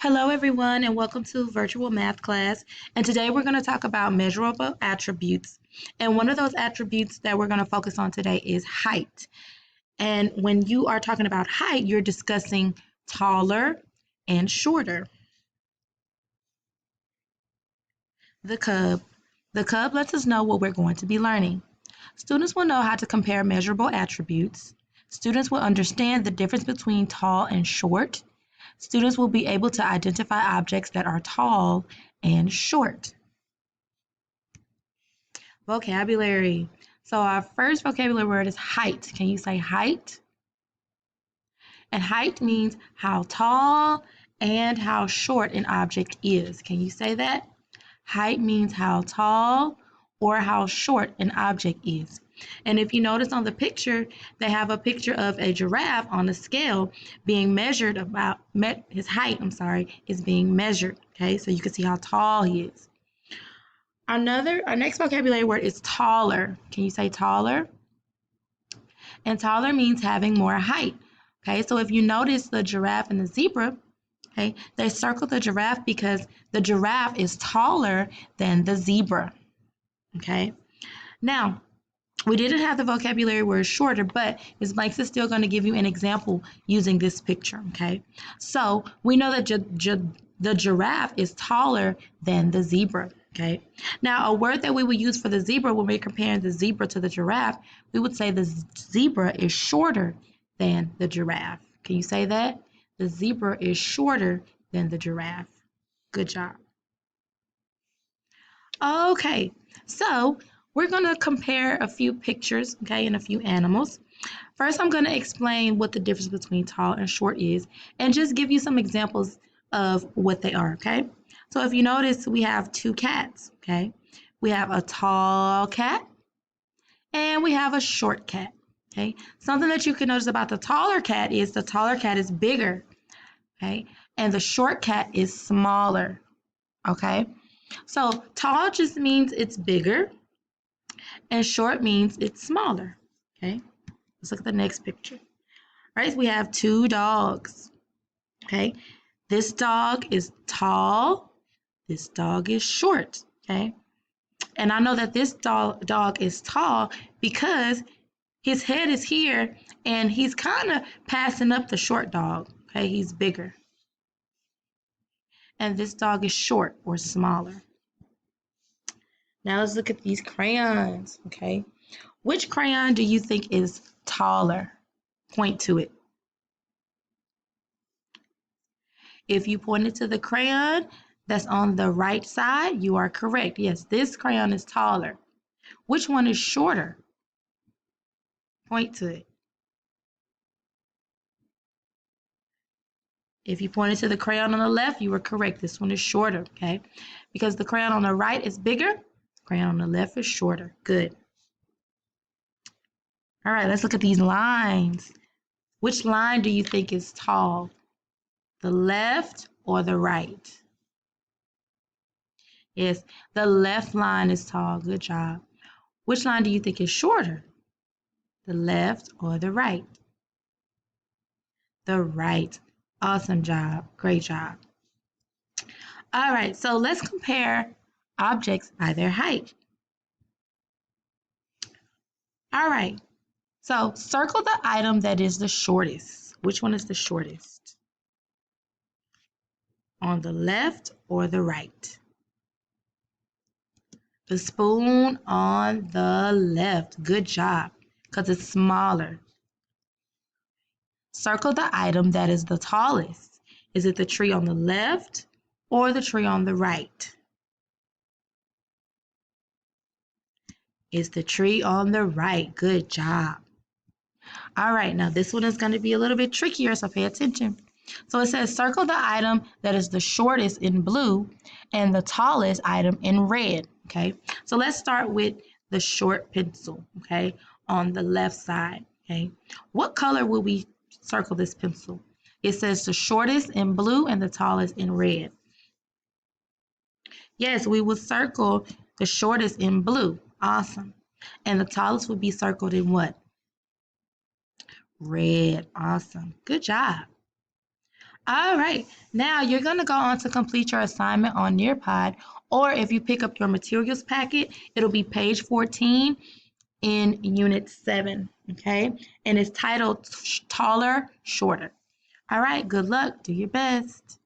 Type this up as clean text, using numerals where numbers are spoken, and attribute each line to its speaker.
Speaker 1: Hello, everyone, and welcome to virtual math class. And today we're going to talk about measurable attributes. And one of those attributes that we're going to focus on today is height. And when you are talking about height, you're discussing taller and shorter. The cub. The cub lets us know what we're going to be learning. Students will know how to compare measurable attributes. Students will understand the difference between tall and short. Students will be able to identify objects that are tall and short. Vocabulary. So our first vocabulary word is height. Can you say height? And height means how tall and how short an object is. Can you say that? Height means how tall or how short an object is. And if you notice on the picture, they have a picture of a giraffe on a scale being measured about, his height, is being measured. Okay, so you can see how tall he is. Our next vocabulary word is taller. Can you say taller? And taller means having more height. Okay, so if you notice the giraffe and the zebra, okay, they circle the giraffe because the giraffe is taller than the zebra. Okay, now we didn't have the vocabulary word shorter, but Ms. Blanks is still going to give you an example using this picture. Okay, so we know that the giraffe is taller than the zebra. Okay, now a word that we would use for the zebra when we're comparing the zebra to the giraffe, we would say the zebra is shorter than the giraffe. Can you say that? The zebra is shorter than the giraffe. Good job. Okay, so we're going to compare a few pictures, okay, and a few animals. First, I'm going to explain what the difference between tall and short is and just give you some examples of what they are, okay? So if you notice, we have two cats, okay? We have a tall cat and we have a short cat, okay? Something that you can notice about the taller cat is bigger, okay? And the short cat is smaller, okay? So tall just means it's bigger and short means it's smaller, okay? Let's look at the next picture. All right, so we have two dogs, okay? This dog is tall, this dog is short, okay? And I know that this dog is tall because his head is here and he's kind of passing up the short dog, okay? He's bigger. And this dog is short or smaller. Now let's look at these crayons, okay? Which crayon do you think is taller? Point to it. If you pointed to the crayon that's on the right side, you are correct. Yes, this crayon is taller. Which one is shorter? Point to it. If you pointed to the crayon on the left, you were correct. This one is shorter, okay? Because the crayon on the right is bigger, the crayon on the left is shorter. Good. All right, let's look at these lines. Which line do you think is tall? The left or the right? Yes, the left line is tall. Good job. Which line do you think is shorter? The left or the right? The right. Awesome job. Great job. All right, so let's compare objects by their height. All right, so circle the item that is the shortest. Which one is the shortest? On the left or the right? The spoon on the left. Good job, because it's smaller. Circle the item that is the tallest. Is it the tree on the left or the tree on the right? It's the tree on the right. Good job. All right, now this one is going to be a little bit trickier, so pay attention. So it says circle the item that is the shortest in blue and the tallest item in red, okay? So let's start with the short pencil, okay, on the left side, okay? What color will we circle this pencil? It says the shortest in blue and the tallest in red. Yes, we will circle the shortest in blue. Awesome. And the tallest would be circled in what? Red. Awesome. Good job. All right, now you're going to go on to complete your assignment on Nearpod, or if you pick up your materials packet, it'll be page 14 in Unit 7, okay? And it's titled Taller, Shorter. All right, good luck. Do your best.